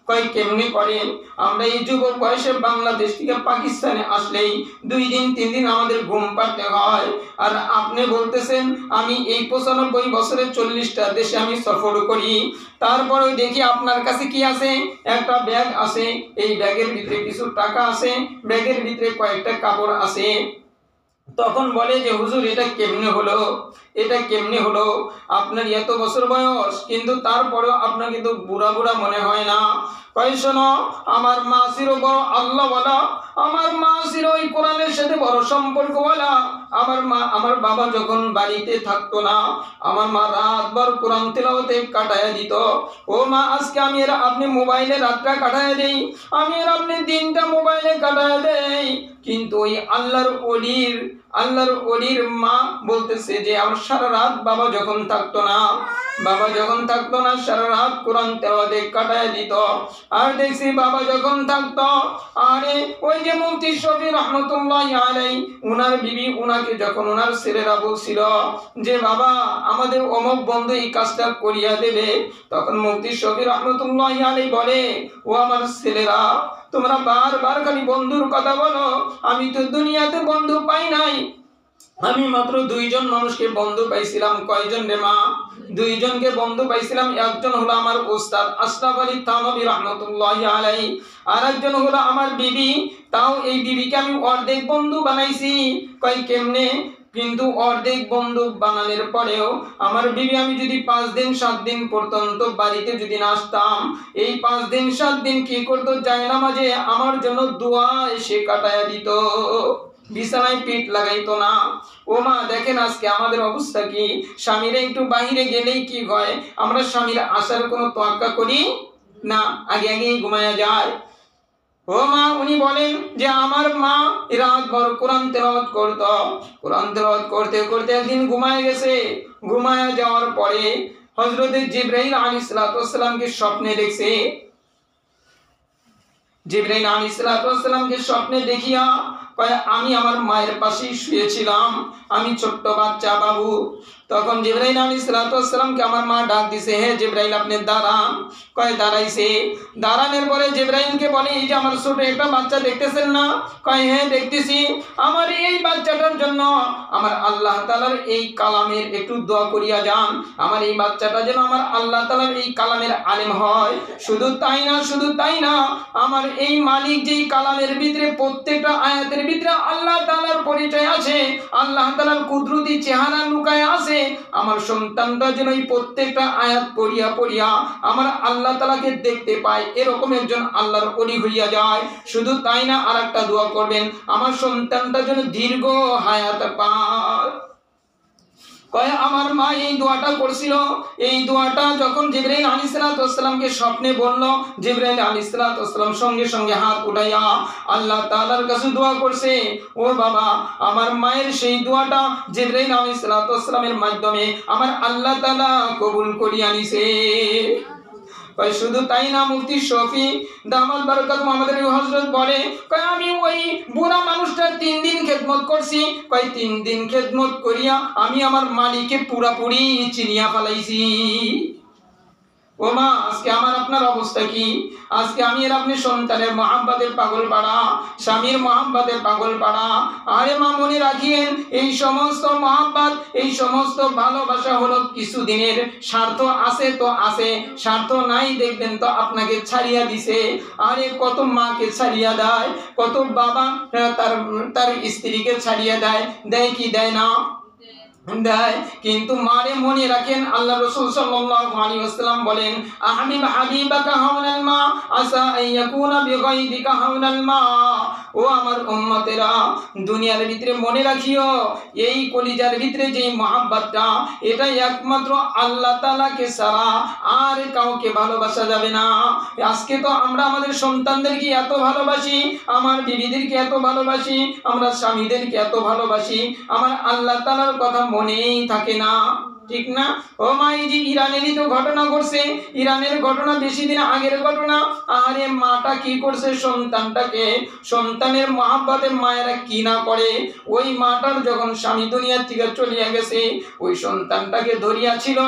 কয় কেমনি করেন? আমরা এই যুবক বয়সে বাংলাদেশ থেকে পাকিস্তানে আসলেই 2 দিন 3 দিন আমাদের ঘুম পাড়তে হয়, আর আপনি বলতেছেন আমি এই 95 বছরে 40টা দেশে আমি সফর করি। তারপরে দেখি আপনার কাছে কি আছে? একটা ব্যাগ আছে, এই ব্যাগের ভিতরে কিছু টাকা আছে, ব্যাগের ভিতরে কয়েকটা কাপড় আছে। তখন বলে যে হুজুর এটা কেমনে হলো? এটা কেমনে হলো? আপনার এত বছর বয়স কিন্তু তারপরেও আপনার কিন্তু বুড়া বুড়া মনে হয় না। কয় শোনো, আমার মা ছিল বড় আল্লাহওয়ালা, আমার মা ছিল ওই কোরআনের সাথে বড় সম্পর্কওয়ালা। আমার বাবা যখন বাড়িতে থাকতো না, আমার মা রাতভর কোরআন তেলাওয়াতে কাটায় দিত। ও মা, আজকে আপনি মোবাইলে রাতটা কাটায় দেই, আপনি দিনটা মোবাইলে কাটায় দেই, কিন্তু ওই আল্লাহর ওলির মা বলতেছে যে আমার সারা রাত বাবা যখন থাকতো না সারা রাত কোরআন তেলাওয়াতে কাটায় দিত। আর দেখছি বাবা যখন থাকতো, আরে ওই যে মুফতি শফি রহমতুল্লাহ আলাইহি উনার বিবি উনাকে যখন উনার ছেলেরা বলছিল যে বাবা আমাদের অমুক বন্ধু এই কাজটা করিয়া দেবে, তখন মুফতি শফি রহমতুল্লাহ আলাইহি বলে, ও আমার ছেলেরা, তোমরা বারবার খালি বন্ধুর কথা বলো, আমি তো দুনিয়াতে বন্ধু পাই নাই, আমি মাত্র 2 জন মানুষকে বন্ধু পাইছিলাম। কয়জন রে মা? 2 জনকে বন্ধু পাইছিলাম। একজন হলো আমার উস্তাদ আশরাফ আলী থানভী রাহমাতুল্লাহি আলাইহি, আর একজন হলো আমার বিবি। তাও এই বিবিকে আমি অর্ধেক বন্ধু বানাইছি। কয় কেমনে? কিন্তু অর্ধেক বন্ধু বানানোর পরেও আমার বিবি আমি যদি 5 দিন 7 দিন পর্যন্ত বাড়িতে যদি না আসতাম, এই 5 দিন 7 দিন কি করতো? জায়নামাজে আমার জন্য দোয়া এসে কাটায়া দিত, বিছানায় পিঠ লাগাইতো না। ও মা, দেখেন আজকে আমাদের অবস্থা কি। স্বামীরা একটু বাহিরে গেলেই কি হয়, আমরা স্বামীর আসার কোনো তোয়াক্কা করি না, আগে আগেই ঘুমায়া যায়। ও মা, উনি বলেন যে আমার মা রাত ভর কোরআন তেলাওয়াত করতো, কোরআন তেলাওয়াত করতে করতে একদিন ঘুমায় গেছে। ঘুমায়া যাওয়ার পরে হযরত জিবরাইল আলাইহিস সালামকে স্বপ্নে দেখছে। জিবরাইল আলাইহিস সালামকে স্বপ্নে দেখিয়া কয়, আমি আমার মায়ের পাশেই শুয়েছিলাম, আমি ছোট্ট বাচ্চা বাবু। তখন জিবরাইল আলাইহিস সালামকে আমার মা ডাক দিছে, হে জিবরাইল আপনি দাঁড়ান। কয় দাঁড়াইছে। দাঁড়ানোর পরে জিবরাইলকে বলে, এই যে আমার ছোট একটা বাচ্চা দেখতেছেন না? কয় হ্যাঁ দেখতেছি। আমার এই বাচ্চাটার জন্য আমার আল্লাহ তাআলার এই কালামের একটু দোয়া করিয়া যান, আমার এই বাচ্চাটা যেন আমার আল্লাহ তাআলার এই কালামের আলেম হয়। শুধু তাই না, আমার এই মালিক যেই কালামের ভিতরে প্রত্যেকটা আয়াতের ভিতরে আল্লাহ তাআলার পরিচয় আছে, আল্লাহ তাআলার কুদরতি চেহারা লুকায় আছে, আমার সন্তানটা যেন এই প্রত্যেকটা আয়াত পড়িয়া আমার আল্লাহ তাআলাকে দেখতে পায়, এরকম একজন আল্লাহর ওলি হইয়া যায়। শুধু তাই না, আরেকটা দোয়া করবেন, আমার সন্তানটা যেন দীর্ঘ হায়াত পায়। কয় আমার মা এই দোয়াটা করছিল। এই দোয়াটা যখন জিবরাইল আলাইহিস সালামকে স্বপ্নে বলল, জিবরাইল আলাইহিস সালাম সঙ্গে সঙ্গে হাত উঠাইয়া আল্লাহ তাআলার কাছে দোয়া করছে। ও বাবা, আমার মায়ের সেই দোয়াটা জিবরাইল আলাইহিস সালামের মাধ্যমে আমার আল্লাহ তাআলা কবুল করিয়া নিছে। শুধু তাই না, মুফতি শফি দামাত বারাকাতুহু আমাদের হযরত বলে, কয় আমি ওই বুড়া মানুষটার 3 দিন খেদমত করছি। কয় 3 দিন খেদমত করিয়া আমি আমার মালিককে পুরাপুরি চিনিয়া ফেলাইছি। ও মা, আজকে আমার আপনার অবস্থা কি? আজকে আমি আর আপনি সন্তানের মহাব্বতের পাগল পাড়া, স্বামীর মহাব্বতের পাগল পাড়া। আরে মা, মনে রাখিয়েন, এই সমস্ত মহাব্বত, এই সমস্ত ভালোবাসা হলো কিছুদিনের। স্বার্থ আছে তো আছে, স্বার্থ নাই দেখবেন তো আপনাকে ছাড়িয়া দিছে। আরে কত মাকে ছাড়িয়া দেয়, কত বাবা তার স্ত্রীকে ছাড়িয়া দেয় কি দেয় না? দেয়। কিন্তু মারে মনে রাখেন, আল্লাহ রাসূল সাল্লাল্লাহু আলাইহি ওয়াসাল্লাম বলেন, আহমিব হাবিবাকা হাওনাল মা আসা আইয়াকুনা বিগাইদিকা হাওনাল মা। ও আমার উম্মতেরা, দুনিয়ার ভিতরে মনে রাখিও, এই কলিজার ভিতরে যে মহাব্বতটা, এটা একমাত্র আল্লাহ তাআলাকে ছাড়া আর কাউকে ভালোবাসা যাবে না। আজকে তো আমরা আমাদের সন্তানদেরকে এত ভালোবাসি, আমার বিবিদেরকে এত ভালোবাসি, আমরা স্বামীদেরকে এত ভালোবাসি, আমার আল্লাহ তাআলার কথা মনেই থাকে না, ঠিক না? ও মা, এই যে ইরানেরই তো ঘটনা ঘটছে, ইরানের ঘটনা বেশি দিন আগের ঘটনা। আরে মাটা কি করছে, সন্তানের মহাব্বতে মায়েরা কি না করে। ওই মাটার যখন স্বামী দুনিয়া থেকে চলিয়া গেছে, ওই সন্তানটাকে ধরিয়াছিল,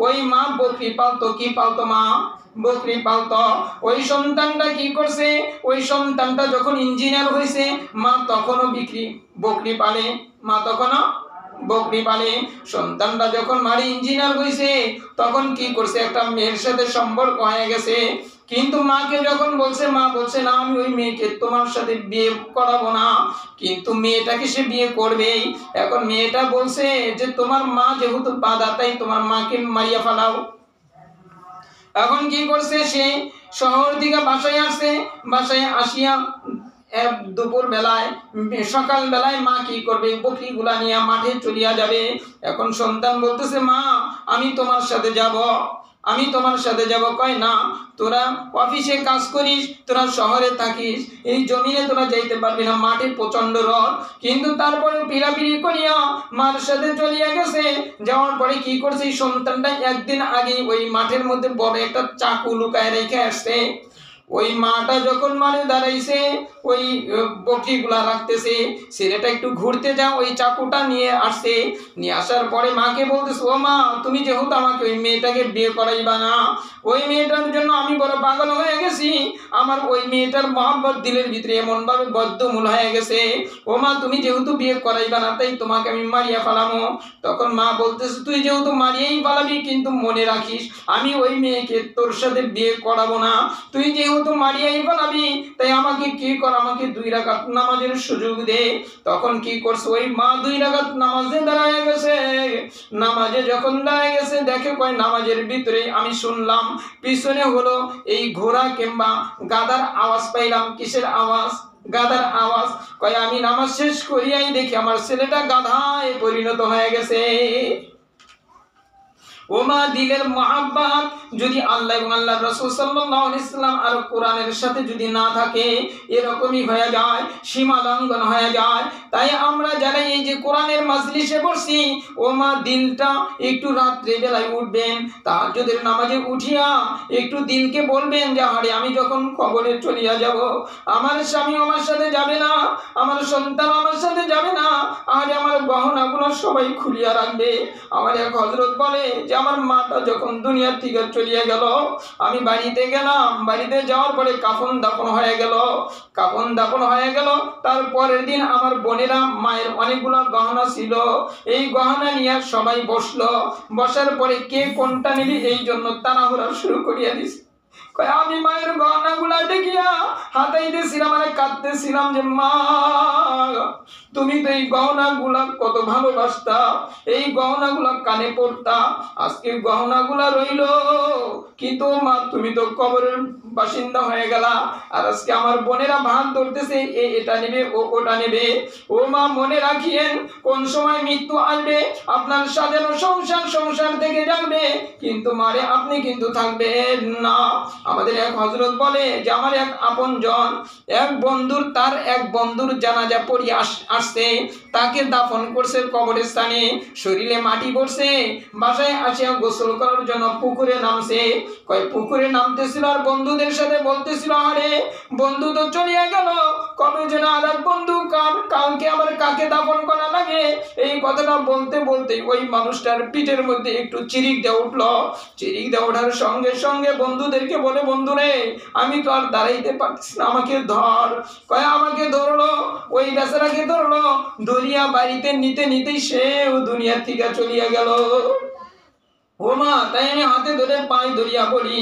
ওই মা বকরি পালতো। কি পালতো মা? বকরি পালতো। ওই সন্তানটা কি করছে, ওই সন্তানটা যখন ইঞ্জিনিয়ার হয়েছে, মা তখনও বকরি পালে, মা তখনও বকরি পালে। সন্তানটা যখন মারি ইঞ্জিনিয়ার হয়েছে, তখন কি করছে, একটা মেয়ের সাথে সম্পর্ক হয়ে গেছে। কিন্তু মাকে যখন বলছে, মা বলছে না আমি ওই মেয়েকে তোমার সাথে বিয়ে করাবো না, কিন্তু মেয়েটাকে সে বিয়ে করবেই। এখন মেয়েটা বলছে যে তোমার মা যেহেতু বাঁধা, তাই তোমার মাকে মারিয়া ফেলাও। এখন কি করছে, সে শহর থেকে বাসায় আসছে, বাসায় আসিয়া দুপুর বেলায় সকাল বেলায় মা কি করবে, বকরিগুলা নিয়ে মাঠে চলিয়া যাবে। এখন সন্তান বলতেছে মা আমি তোমার সাথে যাব, আমি তোমার সাথে যাব। কয় না, তোরা অফিসে কাজ করিস, তোরা শহরে থাকিস, এই জমিনে তোরা যাইতে পারবি না, মাঠে প্রচন্ড রোদ। কিন্তু তারপরে পিড়াপিড়ি করিয়া মার সাথে চলিয়া গেছে। যাওয়ার পরে কি করছে, এই সন্তানটা একদিন আগে ওই মাঠের মধ্যে বড় একটা চাকু লুকায় রেখে আসছে। ওই মাটা যখন মানে দাঁড়াইছে, ওই বকরিগুলা রাখতেছে, ছেলেটা একটু ঘুরতে যাও, ওই চাকুটা নিয়ে আসছে। নিয়ে আসার পরে মাকে বলতেছে, ও মা তুমি যেহেতু আমাকে ওই মেয়েটাকে বিয়ে করাইবা না, ওই মেয়েটার জন্য আমি বড় পাগল হয়ে গেছি, আমার ওই মেয়েটার মহব্বত দিলের ভিতরে এমন ভাবে বদ্ধমূল হয়ে গেছে, ও মা তুমি যেহেতু বিয়ে করাইবা না, তাই তোমাকে আমি মারিয়া ফেলামো। তখন মা বলতেছে তুই যেহেতু মারিয়াই ফেলাবি, কিন্তু মনে রাখিস আমি ওই মেয়েকে তোর সাথে বিয়ে করাবো না, তুই যেহেতু মারিয়াই ফেলাবি, তাই আমাকে কি কর, আমাকে 2 রাকাত নামাজের সুযোগ দে। তখন কি করছে, ওই মা 2 রাকাত নামাজে দাঁড়ায় গেছে। নামাজে যখন দাঁড়ায় গেছে, দেখে কয় নামাজের ভিতরে আমি শুনলাম পিছনে হলো এই ঘোড়া কিংবা গাধার আওয়াজ পাইলাম। কিসের আওয়াজ? গাধার আওয়াজ। কয় আমি নামাজ শেষ করিয়াই দেখি আমার ছেলেটা গাধায় পরিণত হয়ে গেছে। ও মা দিলের মহব্বত যদি আল্লাহ এবং আল্লাহর রাসূল সাল্লাল্লাহু আলাইহি সাল্লাম আর কোরআনের সাথে যদি না থাকে, এরকমই হয়ে যায়, সীমা লঙ্ঘন হয়ে যায়। তাই আমরা যারা এই যে কোরআনের মাজলিসে বসছি, ও মা দিলটা একটু রাত্রে বেলায় উঠবেন, তাহাজ্জুদের নামাজে উঠিয়া একটু দিলকে বলবেন যে আরে আমি যখন কবরে চলিয়া যাব, আমার স্বামী আমার সাথে যাবে না, আমার সন্তান আমার সাথে যাবে না, আরে আমার গহনাগুলো সবাই খুলিয়া রাখবে। আমার এক হযরত বলে যে আমার মাটা যখন দুনিয়া থেকে চলিয়া গেল, আমি বাড়িতে গেলাম, বাড়িতে যাওয়ার পরে কাফন দাফন হয়ে গেল। কাফন দাফন হয়ে গেল, তারপরের দিন আমার বোনেরা মায়ের অনেকগুলো গহনা ছিল, এই গহনা নিয়ে সবাই বসলো। বসার পরে কে কোনটা নিবি এই জন্য তাড়াহুড়া শুরু করিয়া দিছে। আমি মায়ের গহনাগুলা দেখিয়া হাতাইতেছিলাম, মানে কাঁদতেছিলাম যে মা তুমি তো এই গহনাগুলা কত ভালোবাসতা, এই গহনাগুলা কানে পড়তা, আজকে গহনাগুলা রইল, কিন্তু মা তুমি তো কবরের বাসিন্দা হয়ে গেলা, আর আজকে আমার বোনেরা ভাগ ধরতেছে এটা নেবে ও ওটা নেবে। ও মা মনে রাখিয়েন, কোন সময় মৃত্যু আসবে, আপনার সাজানো সংসার থেকে যাবে, কিন্তু মারে আপনি কিন্তু থাকবেন না। আমাদের এক হযরত বলে যে আমার এক আপনজন এক বন্ধুর, তার এক বন্ধুর জানাজা পড়ি আসছে, তাকে দাফন করছে কবরস্থানে, শরীরে মাটি পড়ছে, বাসায় আসিয়া গোসল করার জন্য পুকুরে নামছে। পুকুরে নামতেছিল আর বন্ধুদের সাথে বলতেছিল আরে বন্ধু তো চলিয়া গেল, কবে যেন আরেক বন্ধু কালকে আবার কাকে দাফন করা লাগে। এই কথাটা বলতে বলতে ওই মানুষটার পিঠের মধ্যে একটু চিরিক দিয়ে উঠলো। চিরিক দিয়ে ওঠার সঙ্গে সঙ্গে বন্ধুদেরকে বলে বন্ধুরে আমি তো আর দাঁড়াইতে পারছি না, আমাকে ধর। কয় আমাকে ধরলো, ওই বেচারাকে ধরলো, ধরিয়া বাড়িতে নিতে নিতেই সেও দুনিয়া থেকে চলিয়া গেল। ও মা তাই আমি হাতে ধরে পায়ে ধরিয়া বলি,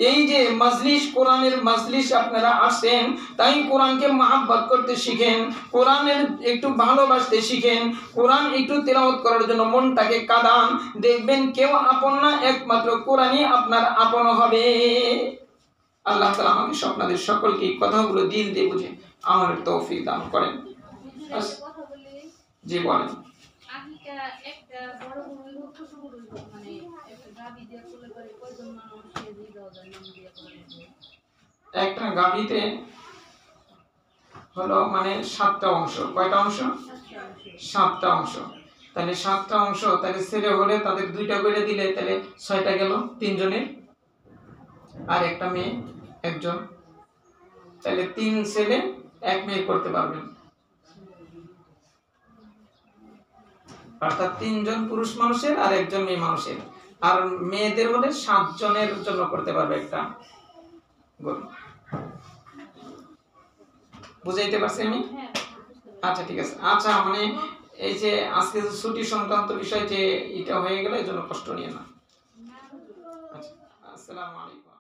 এই যে মাজলিস, কোরআনের মাজলিস আপনারা আসেন, তাই কোরআনকে মহব্বত করতে শিখেন, কোরআনের একটু ভালোবাসতে শিখেন, কোরআন একটু তেলাওয়াত করার জন্য মনটাকে কাঁদান, দেখবেন কেউ আপন না, একমাত্র কোরআনই আপনার আপন হবে। আল্লাহ তাআলা আমাকে আপনাদের সকলকে এই কথাগুলো দিল দিয়ে বুঝে আমার তৌফিক দান করেন। জি বলেন। একটা গাভীতে হলো মানে 7টা অংশ। কয়টা অংশ? 7টা অংশ। তাহলে 7টা অংশ, তাহলে ছেলে হলে তাদের 2টা করে দিলে তাহলে 6টা গেল 3 জনের, আর একটা মেয়ে 1 জন, তাহলে 3 ছেলে 1 মেয়ে করতে পারবেন, অর্থাৎ 3 জন পুরুষ মানুষের আর 1 জন মেয়ে মানুষের। আর মেয়েদের হলে 7 জনের জন্য করতে পারবে একটা গরু। বুঝাইতে পারছি আমি? আচ্ছা ঠিক আছে। আচ্ছা মানে এই যে আজকে ছুটি সংক্রান্ত বিষয় যে এটা হয়ে গেল, এই জন্য কষ্ট নিয়ে না। আচ্ছা, আসসালামু আলাইকুম।